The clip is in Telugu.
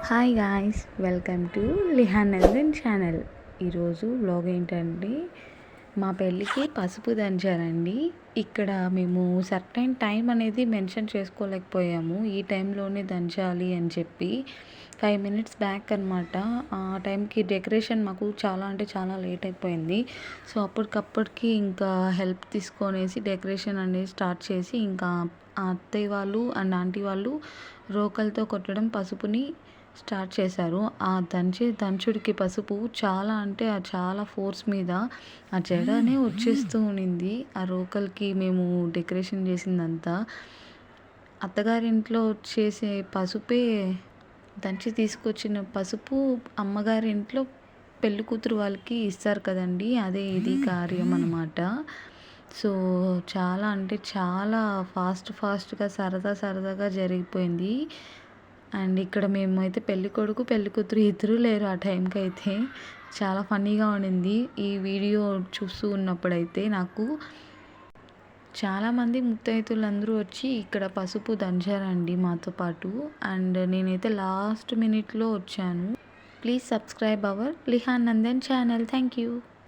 Hi guys, welcome to Lihan Nandan channel. ఈరోజు వ్లాగ్ ఏంటంటే మా పెళ్ళికి పసుపు దంచారండి. ఇక్కడ మేము సర్టైన్ టైం అనేది మెన్షన్ చేసుకోలేకపోయాము. ఈ టైంలోనే దంచాలి అని చెప్పి 5 మినిట్స్ బ్యాక్ అనమాట. ఆ టైంకి డెకరేషన్ మాకు చాలా అంటే చాలా లేట్ అయిపోయింది. సో అప్పటికప్పటికి ఇంకా హెల్ప్ తీసుకొనేసి డెకరేషన్ అనేది స్టార్ట్ చేసి ఇంకా ఆ అత్తయ్య వాళ్ళు అండ్ ఆంటీ వాళ్ళు రోకలతో కొట్టడం పసుపుని స్టార్ట్ చేశారు. ఆ దంచుడికి పసుపు చాలా అంటే చాలా ఫోర్స్ మీద ఆ జడనే వచ్చేస్తూ ఉన్నింది. ఆ రోకల్కి మేము డెకరేషన్ చేసిందంతా అత్తగారింట్లో చేసే పసుపే దంచి తీసుకొచ్చిన పసుపు అమ్మగారింట్లో పెళ్లి కూతురు వాళ్ళకి ఇస్తారు కదండి, అదే ఇది కార్యం అనమాట. సో చాలా అంటే చాలా ఫాస్ట్గా సరదాగా జరిగిపోయింది. అండ్ ఇక్కడ మేమైతే పెళ్ళికొడుకు పెళ్ళికూతురు ఇద్దరూ లేరు ఆ టైంకి అయితే. చాలా ఫన్నీగా ఉండింది ఈ వీడియో చూస్తూ ఉన్నప్పుడైతే. నాకు చాలామంది ముత్తైదులందరూ వచ్చి ఇక్కడ పసుపు దంచారండి మాతో పాటు. అండ్ నేనైతే లాస్ట్ మినిట్లో వచ్చాను. Please subscribe our Lihan Nandan channel. Thank you.